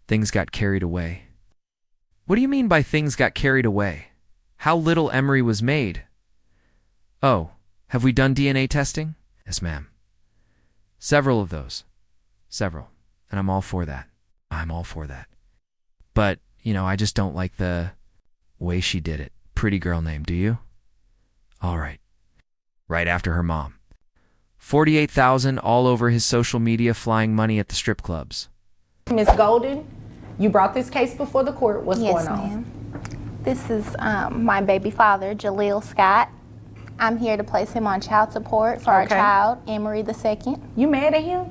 Things got carried away. What do you mean by things got carried away? How little Emery was made? Oh, have we done DNA testing? Yes, ma'am. Several of those. Several. And I'm all for that. I'm all for that. But, I just don't like the way she did it. Pretty girl name, do you? All right. Right after her mom. 48,000 all over his social media, flying money at the strip clubs. Miss Golden, you brought this case before the court. What's going on? Yes, ma'am. This is my baby father, Jaleel Scott. I'm here to place him on child support for our child, Emery II. You mad at him?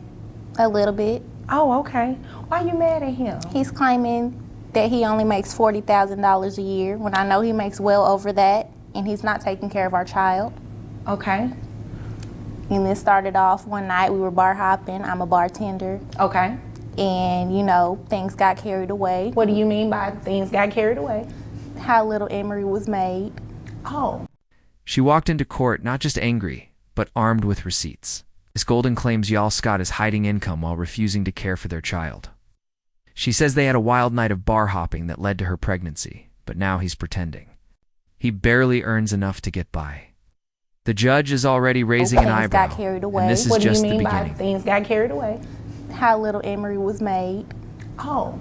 A little bit. Oh, okay. Why you mad at him? He's claiming that he only makes $40,000 a year when I know he makes well over that, and he's not taking care of our child. Okay. And this started off one night, we were bar hopping. I'm a bartender. Okay. And, things got carried away. What do you mean by things got carried away? How little Emery was made. Oh. She walked into court not just angry, but armed with receipts. Miss Golden claims Y'all Scott is hiding income while refusing to care for their child. She says they had a wild night of bar hopping that led to her pregnancy, but now he's pretending. He barely earns enough to get by. The judge is already raising an eyebrow, got carried away. and this is just the beginning. What do you mean by things got carried away? How little Emery was made. Oh.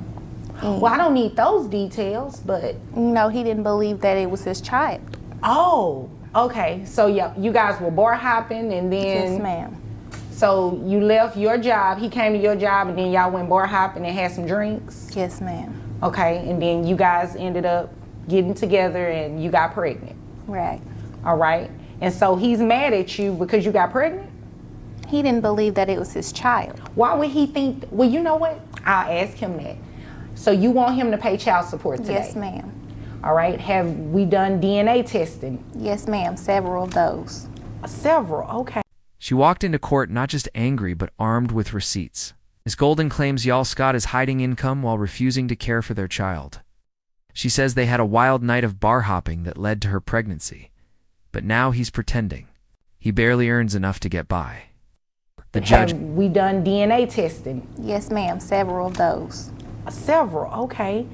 Well, I don't need those details, but... He didn't believe that it was his child. Oh, okay. So, yeah, you guys were bar hopping, and then... Yes, ma'am. So, you left your job, he came to your job, and then y'all went bar hopping and had some drinks? Yes, ma'am. Okay, and then you guys ended up getting together, and you got pregnant? Right. All right. And so, he's mad at you because you got pregnant? He didn't believe that it was his child. Why would he think... Well, you know what? I'll ask him that. So you want him to pay child support today? Yes, ma'am. All right. Have we done DNA testing? Yes, ma'am. Several of those. Several. Okay. She walked into court not just angry, but armed with receipts. Miss Golden claims Y'all Scott is hiding income while refusing to care for their child. She says they had a wild night of bar hopping that led to her pregnancy, but now he's pretending. He barely earns enough to get by. The judge... Have we done DNA testing? Yes, ma'am. Several of those. Several, okay.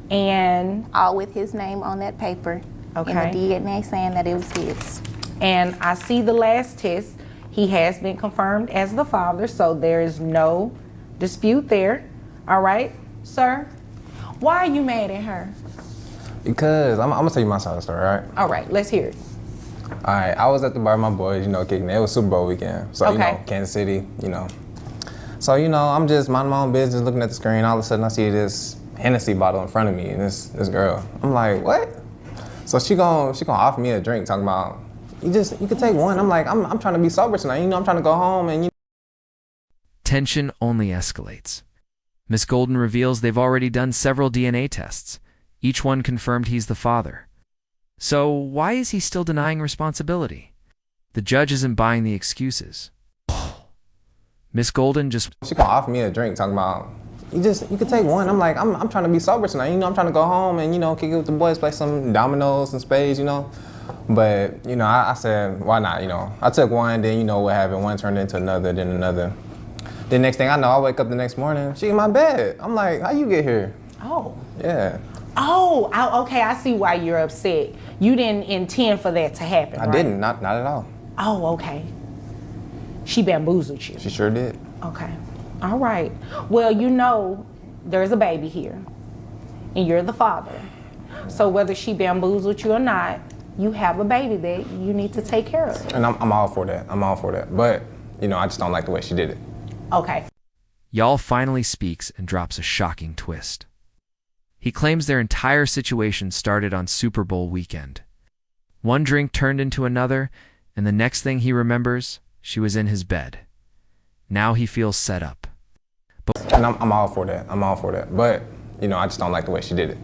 And... All with his name on that paper. Okay. And the DNA saying that it was his. And I see the last test. He has been confirmed as the father, so there is no dispute there. All right, sir? Why are you mad at her? Because, I'm gonna tell you my side of the story, all right? All right, let's hear it. All right, I was at the bar with my boys, kicking it. It was Super Bowl weekend. So, Okay. Kansas City, So, I'm just minding my own business, looking at the screen. All of a sudden, I see this Hennessy bottle in front of me, and this girl. I'm like, what? So she gonna offer me a drink, talking about, you can take one. I'm like, I'm trying to be sober tonight. I'm trying to go home, and Tension only escalates. Miss Golden reveals they've already done several DNA tests. Each one confirmed he's the father. So why is he still denying responsibility? The judge isn't buying the excuses. Miss Golden just... She gonna offer me a drink, talking about, you can take one. I'm like, I'm trying to be sober tonight. I'm trying to go home and, kick it with the boys, play some dominoes and spades, But, I said, why not, I took one, then what happened, one turned into another, then another. Then next thing I know, I wake up the next morning, she in my bed. I'm like, how you get here? Oh. Yeah. Oh, okay, I see why you're upset. You didn't intend for that to happen, I right? didn't, not at all. Oh, okay. She bamboozled you. She sure did. Okay. All right. Well, there's a baby here, and you're the father. So whether she bamboozled you or not, you have a baby that you need to take care of. And I'm all for that. I'm all for that. But, I just don't like the way she did it. Okay. Y'all finally speaks and drops a shocking twist. He claims their entire situation started on Super Bowl weekend. One drink turned into another, and the next thing he remembers, she was in his bed. Now he feels set up. And I'm all for that. I'm all for that. But, I just don't like the way she did it.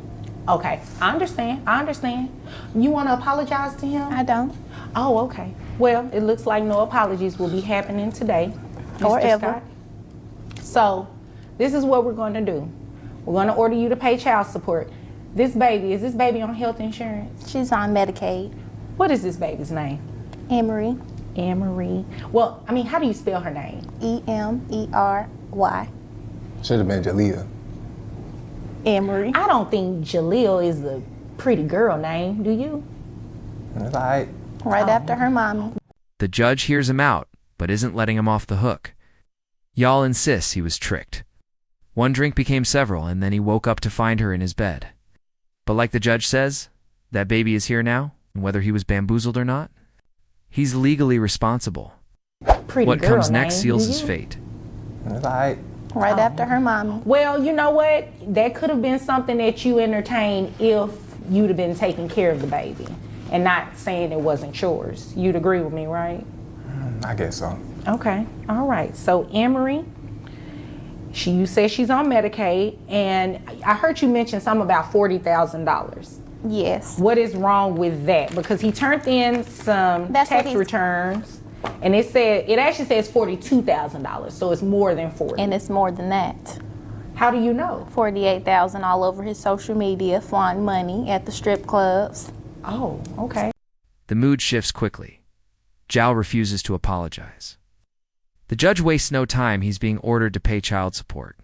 Okay. I understand. You want to apologize to him? I don't. Oh, okay. Well, it looks like no apologies will be happening today, Or Mr. ever. Scott. So, this is what we're going to do. We're going to order you to pay child support. Is this baby on health insurance? She's on Medicaid. What is this baby's name? Emery. Emery. Well, how do you spell her name? Emery. Should have been Jalea. Emery. I don't think Jaleel is a pretty girl name, do you? It's all right. Right after her mommy. The judge hears him out, but isn't letting him off the hook. Y'all insists he was tricked. One drink became several, and then he woke up to find her in his bed. But like the judge says, that baby is here now, and whether he was bamboozled or not, he's legally responsible. Pretty What girl comes next name, seals do his you? fate. It's all right. Right after her mommy. Well, you know what? That could have been something that you entertained if you'd have been taking care of the baby and not saying it wasn't yours. You'd agree with me, right? I guess so. Okay. All right. So Emery, you said she's on Medicaid, and I heard you mention something about $40,000. Yes. What is wrong with that? Because he turned in some That's what tax he's- returns, and it actually says $42,000, so it's more than 40. And it's more than that. How do you know? 48,000 all over his social media, flaunting money at the strip clubs. Oh, okay. The mood shifts quickly. Zhao refuses to apologize. The judge wastes no time. He's being ordered to pay child support.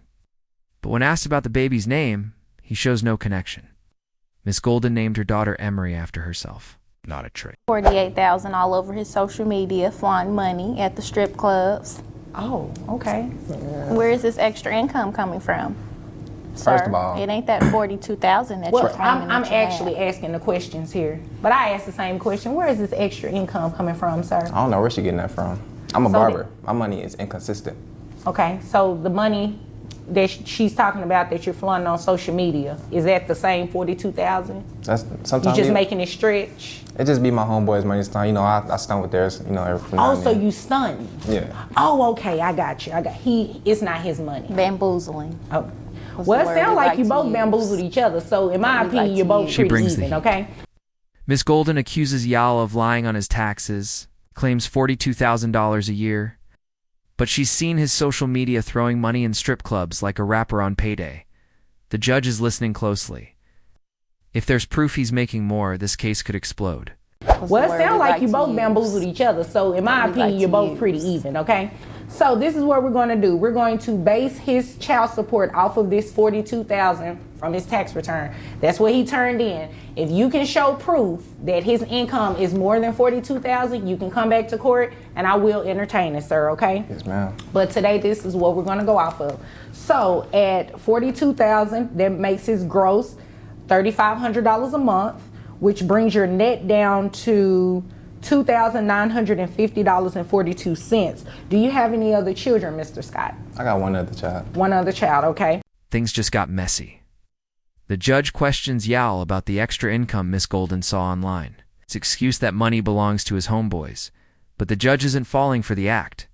But when asked about the baby's name, he shows no connection. Miss Golden named her daughter Emery after herself. Not a trick. 48,000 all over his social media, flaunting money at the strip clubs. Oh, okay. Where is this extra income coming from? First Sir, of all- it ain't that 42,000 that Well, you're claiming I'm that you have. actually asking the questions here, but I asked the same question. Where is this extra income coming from, sir? I don't know where she getting that from. I'm a So barber. My money is inconsistent. Okay, so the money that she's talking about that you're flaunting on social media, is that the same 42,000? That's You sometimes just making it stretch? it just be my homeboys' money. You know, I stunt with theirs. You know, every now Oh, and so then. you stunting? Yeah. Oh, okay, I got you. It's not his money. Bamboozling. Oh. Was Well, the it word sounds we like like you to both use. bamboozled each other. So in my What we opinion, like you're to both use. She pretty brings the even, heat. okay? Miss Golden accuses Yal of lying on his taxes, claims $42,000 a year. But she's seen his social media throwing money in strip clubs like a rapper on payday. The judge is listening closely. If there's proof he's making more, this case could explode. Was Well, the it word sounds we like you to both use. bamboozled each other. So in my We opinion, like you're to both pretty use. even, okay? So this is what we're going to do. We're going to base his child support off of this $42,000 from his tax return. That's what he turned in. If you can show proof that his income is more than $42,000, you can come back to court and I will entertain it, sir, okay? Yes, ma'am. But today, this is what we're going to go off of. So at $42,000, that makes his gross $3,500 a month, which brings your net down to $2,950.42. Do you have any other children, Mr. Scott? I got one other child. One other child, okay? Things just got messy. The judge questions Yal about the extra income Miss Golden saw online. It's excuse that money belongs to his homeboys, but the judge isn't falling for the act.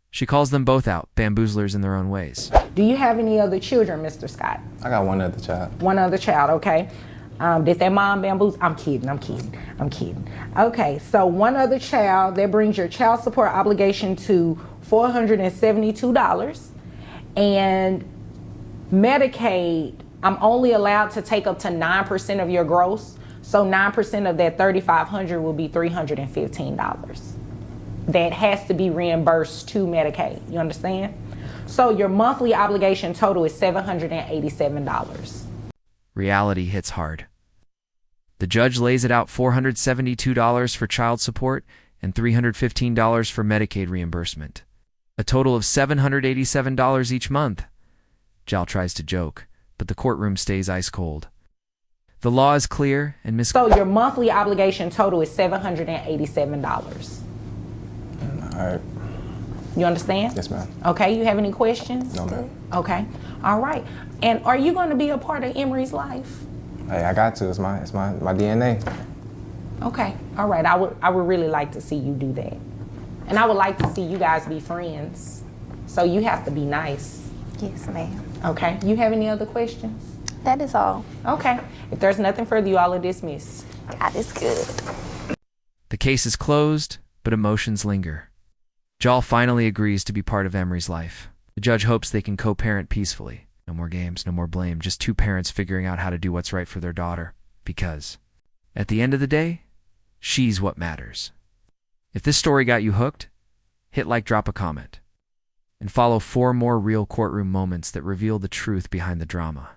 She calls them both out, bamboozlers in their own ways. Do you have any other children, Mr. Scott? I got one other child. One other child, okay? Did that mom bamboozle? I'm kidding. Okay, so one other child, that brings your child support obligation to $472. And Medicaid, I'm only allowed to take up to 9% of your gross. So 9% of that $3,500 will be $315. That has to be reimbursed to Medicaid. You understand? So your monthly obligation total is $787. Reality hits hard. The judge lays it out $472 for child support and $315 for Medicaid reimbursement. A total of $787 each month. Jal tries to joke, but the courtroom stays ice cold. The law is clear, and Miss So your monthly obligation total is $787. All right. You understand? Yes, ma'am. Okay, you have any questions? No, ma'am. Okay, all right. And are you going to be a part of Emery's life? Hey, I got to. It's my DNA. Okay, all right. I would really like to see you do that. And I would like to see you guys be friends. So you have to be nice. Yes, ma'am. Okay, you have any other questions? That is all. Okay, if there's nothing further, you all are dismissed. God is good. The case is closed, but emotions linger. Jal finally agrees to be part of Emery's life. The judge hopes they can co-parent peacefully. No more games, no more blame, just two parents figuring out how to do what's right for their daughter. Because, at the end of the day, she's what matters. If this story got you hooked, hit like, drop a comment, and follow 4 more real courtroom moments that reveal the truth behind the drama.